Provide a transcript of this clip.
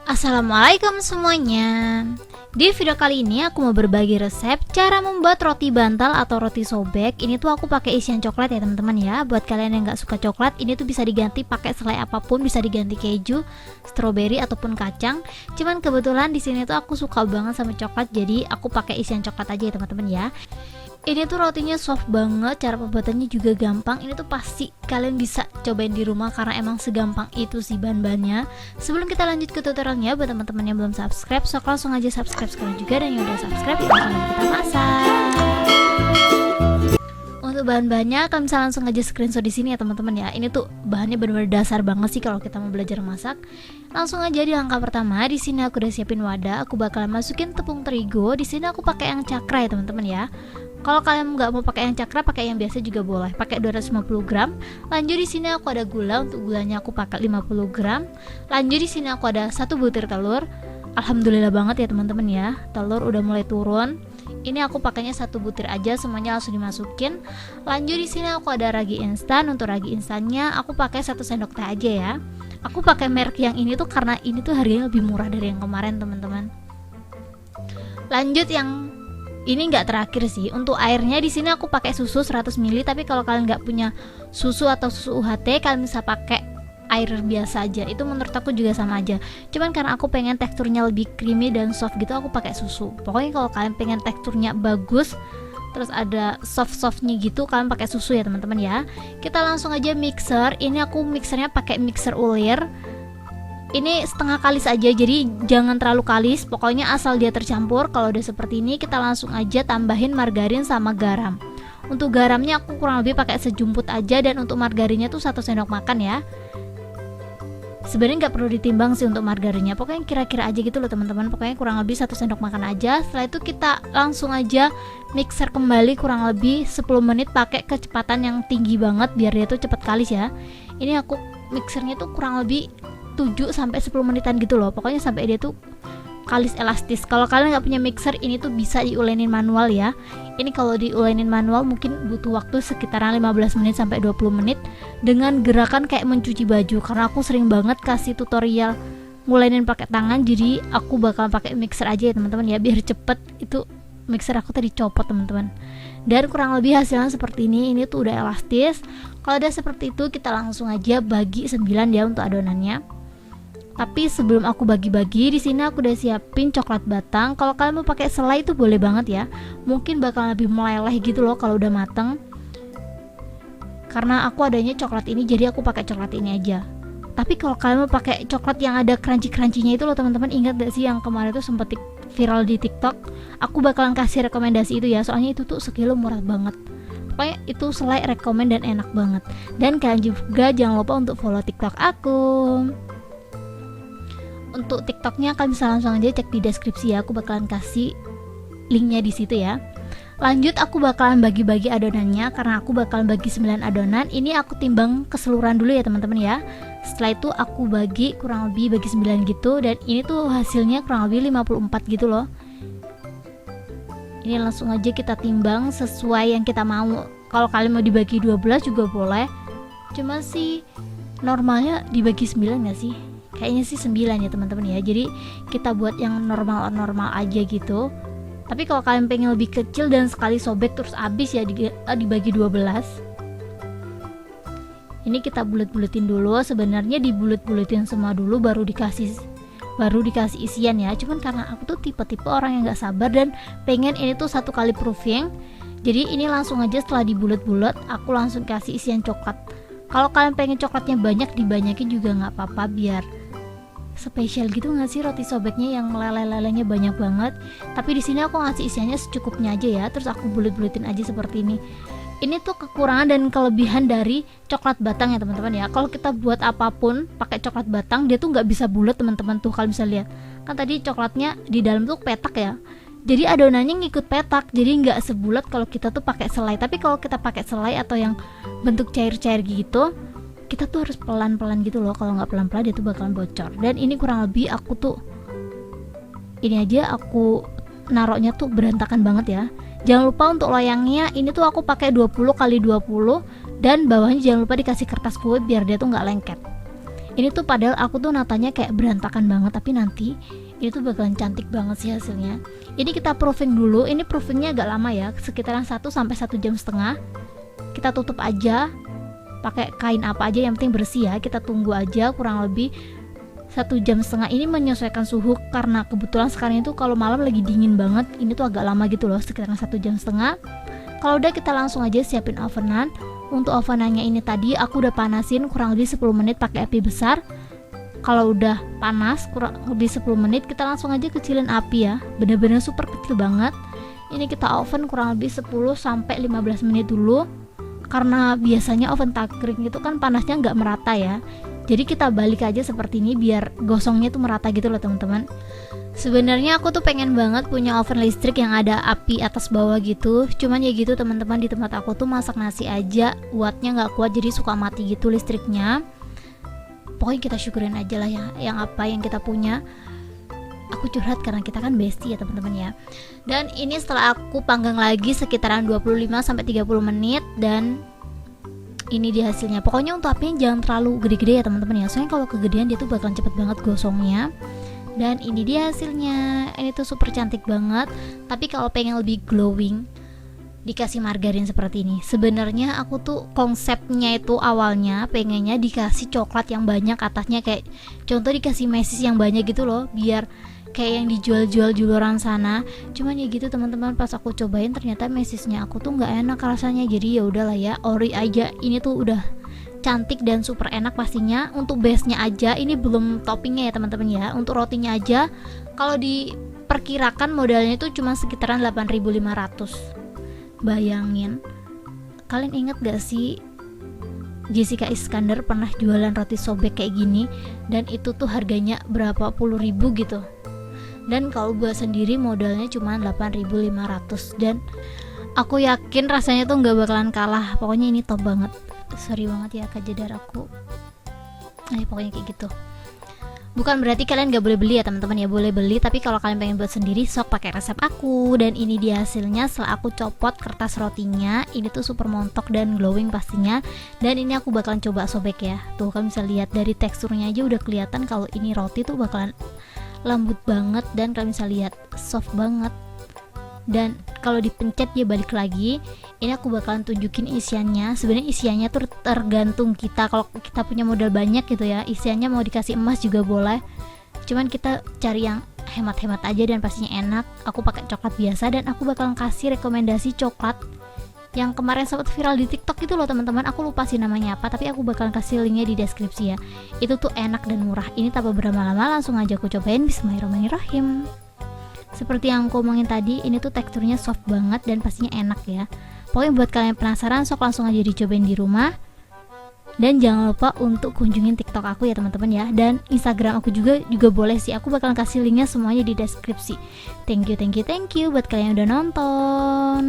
Assalamualaikum semuanya. Di video kali ini aku mau berbagi resep cara membuat roti bantal atau roti sobek. Ini tuh aku pakai isian coklat ya teman-teman ya. Buat kalian yang nggak suka coklat, ini tuh bisa diganti pakai selai apapun, bisa diganti keju, stroberi ataupun kacang. Cuman kebetulan di sini tuh aku suka banget sama coklat, jadi aku pakai isian coklat aja ya teman-teman ya. Ini tuh rotinya soft banget, cara pembuatannya juga gampang. Ini tuh pasti kalian bisa cobain di rumah karena emang segampang itu sih bahan-bahannya. Sebelum kita lanjut ke tutorialnya, buat teman-teman yang belum subscribe, so langsung aja subscribe sekarang juga, dan yang udah subscribe langsung kita masak. Untuk bahan-bahannya kalian bisa langsung aja screenshot di sini ya teman-teman ya. Ini tuh bahannya benar-benar dasar banget sih kalau kita mau belajar masak. Langsung aja di langkah pertama, di sini aku udah siapin wadah. Aku bakalan masukin tepung terigu. Di sini aku pakai yang cakra ya teman-teman ya. Kalau kalian nggak mau pakai yang cakra, pakai yang biasa juga boleh. Pakai 250 gram. Lanjut di sini aku ada gula. Untuk gulanya aku pakai 50 gram. Lanjut di sini aku ada 1 butir telur. Alhamdulillah banget ya teman-teman ya. Telur udah mulai turun. Ini aku pakainya 1 butir aja, semuanya langsung dimasukin. Lanjut di sini aku ada ragi instan. Untuk ragi instannya aku pakai 1 sendok teh aja ya. Aku pakai merek yang ini tuh karena ini tuh harganya lebih murah dari yang kemarin teman-teman. Lanjut yang ini nggak terakhir sih. Untuk airnya di sini aku pakai susu 100 ml, tapi kalau kalian nggak punya susu atau susu UHT, kalian bisa pakai air biasa aja. Itu menurut aku juga sama aja. Cuman karena aku pengen teksturnya lebih creamy dan soft gitu, aku pakai susu. Pokoknya kalau kalian pengen teksturnya bagus, terus ada soft-softnya gitu, kalian pakai susu ya teman-teman ya. Kita langsung aja mixer. Ini aku mixernya pakai mixer ulir. Ini setengah kalis aja, jadi jangan terlalu kalis, pokoknya asal dia tercampur. Kalau udah seperti ini, kita langsung aja tambahin margarin sama garam. Untuk garamnya aku kurang lebih pakai sejumput aja, dan untuk margarinnya tuh 1 sendok makan ya. Sebenarnya nggak perlu ditimbang sih untuk margarinnya, pokoknya kira-kira aja gitu loh teman-teman. Pokoknya kurang lebih 1 sendok makan aja. Setelah itu kita langsung aja mixer kembali kurang lebih 10 menit pakai kecepatan yang tinggi banget biar dia tuh cepet kalis ya. Ini aku mixernya tuh kurang lebih 7 sampai 10 menitan gitu loh. Pokoknya sampai dia tuh kalis elastis. Kalau kalian nggak punya mixer, ini tuh bisa diulenin manual ya. Ini kalau diulenin manual mungkin butuh waktu sekitaran 15 menit sampai 20 menit dengan gerakan kayak mencuci baju. Karena aku sering banget kasih tutorial ngulenin pakai tangan, jadi aku bakal pakai mixer aja ya teman-teman ya, biar cepet. Itu mixer aku tadi copot teman-teman. Dan kurang lebih hasilnya seperti ini. Ini tuh udah elastis. Kalau udah seperti itu, kita langsung aja bagi 9 ya untuk adonannya. Tapi sebelum aku bagi-bagi, di sini aku udah siapin coklat batang. Kalau kalian mau pakai selai itu boleh banget ya. Mungkin bakal lebih meleleh gitu loh kalau udah mateng. Karena aku adanya coklat ini, jadi aku pakai coklat ini aja. Tapi kalau kalian mau pakai coklat yang ada crunchy-crunchy-nya itu loh teman-teman, ingat gak sih yang kemarin tuh sempet viral di TikTok? Aku bakalan kasih rekomendasi itu ya, soalnya itu tuh sekilo murah banget. Pokoknya itu selai rekomen dan enak banget. Dan kalian juga jangan lupa untuk follow TikTok aku. Untuk TikToknya kalian bisa langsung aja cek di deskripsi ya, aku bakalan kasih linknya di situ ya. Lanjut aku bakalan bagi-bagi adonannya, karena aku bakalan bagi 9 adonan. Ini aku timbang keseluruhan dulu ya teman-teman ya. Setelah itu aku bagi kurang lebih bagi 9 gitu, dan ini tuh hasilnya kurang lebih 54 gitu loh. Ini langsung aja kita timbang sesuai yang kita mau. Kalau kalian mau dibagi 12 juga boleh. Cuma sih normalnya dibagi 9 gak sih? Kayaknya sih 9 ya teman-teman ya. Jadi kita buat yang normal-normal aja gitu. Tapi kalau kalian pengen lebih kecil dan sekali sobek terus habis ya, dibagi 12. Ini kita bulet-buletin dulu. Sebenarnya dibulet-buletin semua dulu baru dikasih isian ya. Cuman karena aku tuh tipe-tipe orang yang gak sabar dan pengen ini tuh 1 kali proofing. Jadi ini langsung aja setelah dibulet-bulet aku langsung kasih isian coklat. Kalau kalian pengen coklatnya banyak, dibanyakin juga gak apa-apa, biar spesial gitu nggak sih roti sobeknya yang meleleh-lelehnya banyak banget. Tapi di sini aku ngasih isiannya secukupnya aja ya. Terus aku bulet-buletin aja seperti ini. Ini tuh kekurangan dan kelebihan dari coklat batang ya teman-teman ya. Kalau kita buat apapun pakai coklat batang, dia tuh nggak bisa bulat teman-teman. Tuh kalian bisa lihat kan tadi coklatnya di dalam tuh petak ya. Jadi adonannya ngikut petak, jadi nggak sebulat kalau kita tuh pakai selai. Tapi kalau kita pakai selai atau yang bentuk cair-cair gitu, kita tuh harus pelan-pelan gitu loh. Kalau nggak pelan-pelan dia tuh bakalan bocor. Dan ini kurang lebih aku tuh ini aja aku naroknya tuh berantakan banget ya. Jangan lupa untuk loyangnya ini tuh aku pakai 20 kali 20, dan bawahnya jangan lupa dikasih kertas kue biar dia tuh nggak lengket. Ini tuh padahal aku tuh natanya kayak berantakan banget, tapi nanti ini tuh bakalan cantik banget sih hasilnya. Ini kita proofing dulu. Ini proofingnya agak lama ya, sekitaran 1 sampai 1,5 jam. Kita tutup aja pakai kain apa aja, yang penting bersih ya. Kita tunggu aja kurang lebih 1,5 jam. Ini menyesuaikan suhu karena kebetulan sekarang itu kalau malam lagi dingin banget. Ini tuh agak lama gitu loh, sekitaran 1,5 jam. Kalau udah kita langsung aja siapin ovenan. Untuk ovenannya ini tadi aku udah panasin kurang lebih 10 menit pakai api besar. Kalau udah panas kurang lebih 10 menit, kita langsung aja kecilin api ya, bener-bener super kecil banget. Ini kita oven kurang lebih 10 sampai 15 menit dulu, karena biasanya oven takring itu kan panasnya nggak merata ya. Jadi kita balik aja seperti ini biar gosongnya tuh merata gitu loh teman-teman. Sebenarnya aku tuh pengen banget punya oven listrik yang ada api atas bawah gitu. Cuman ya gitu teman-teman, di tempat aku tuh masak nasi aja wattnya nggak kuat, jadi suka mati gitu listriknya. Pokoknya kita syukurin aja lah ya, yang apa yang kita punya. Aku curhat karena kita kan bestie ya teman-teman ya. Dan ini setelah aku panggang lagi sekitaran 25 sampai 30 menit, dan ini dia hasilnya. Pokoknya untuk apinya jangan terlalu gede-gede ya teman-teman ya, soalnya kalau kegedean dia tuh bakalan cepet banget gosongnya. Dan ini dia hasilnya. Ini tuh super cantik banget. Tapi kalau pengen lebih glowing, dikasih margarin seperti ini. Sebenarnya aku tuh konsepnya itu awalnya pengennya dikasih coklat yang banyak atasnya, kayak contoh dikasih mesis yang banyak gitu loh, biar kayak yang dijual-jual di luaran sana. Cuman ya gitu teman-teman, pas aku cobain ternyata mesisnya aku tuh nggak enak rasanya. Jadi ya udahlah ya, ori aja. Ini tuh udah cantik dan super enak pastinya. Untuk base-nya aja, ini belum toppingnya ya teman-teman ya. Untuk rotinya aja, kalau diperkirakan modalnya itu cuma sekitaran 8.500. Bayangin, kalian inget gak sih Jessica Iskandar pernah jualan roti sobek kayak gini, dan itu tuh harganya berapa puluh ribu gitu. Dan kalau buat sendiri modalnya cuma 8.500, dan aku yakin rasanya tuh nggak bakalan kalah. Pokoknya ini top banget. Sorry banget ya Kak Jedar aku. Pokoknya kayak gitu. Bukan berarti kalian gak boleh beli ya teman-teman ya, boleh beli, tapi kalau kalian pengen buat sendiri sok pakai resep aku. Dan ini dia hasilnya setelah aku copot kertas rotinya. Ini tuh super montok dan glowing pastinya. Dan ini aku bakalan coba sobek ya. Tuh kalian bisa lihat dari teksturnya aja udah kelihatan kalau ini roti tuh bakalan lembut banget, dan kalian bisa lihat soft banget. Dan kalau dipencet dia balik lagi. Ini aku bakalan tunjukin isiannya. Sebenarnya isiannya tuh tergantung kita. Kalau kita punya modal banyak gitu ya, isiannya mau dikasih emas juga boleh. Cuman kita cari yang hemat-hemat aja dan pastinya enak. Aku pakai coklat biasa, dan aku bakalan kasih rekomendasi coklat yang kemarin sempat viral di TikTok itu loh teman-teman. Aku lupa sih namanya apa, tapi aku bakalan kasih linknya di deskripsi ya. Itu tuh enak dan murah. Ini tanpa berlama-lama langsung aja aku cobain. Bismillahirrahmanirrahim. Seperti yang aku omongin tadi, ini tuh teksturnya soft banget dan pastinya enak ya. Pokoknya buat kalian penasaran, sok langsung aja dicobain di rumah. Dan jangan lupa untuk kunjungin TikTok aku ya teman-teman ya. Dan Instagram aku juga boleh sih. Aku bakalan kasih linknya semuanya di deskripsi. Thank you buat kalian yang udah nonton.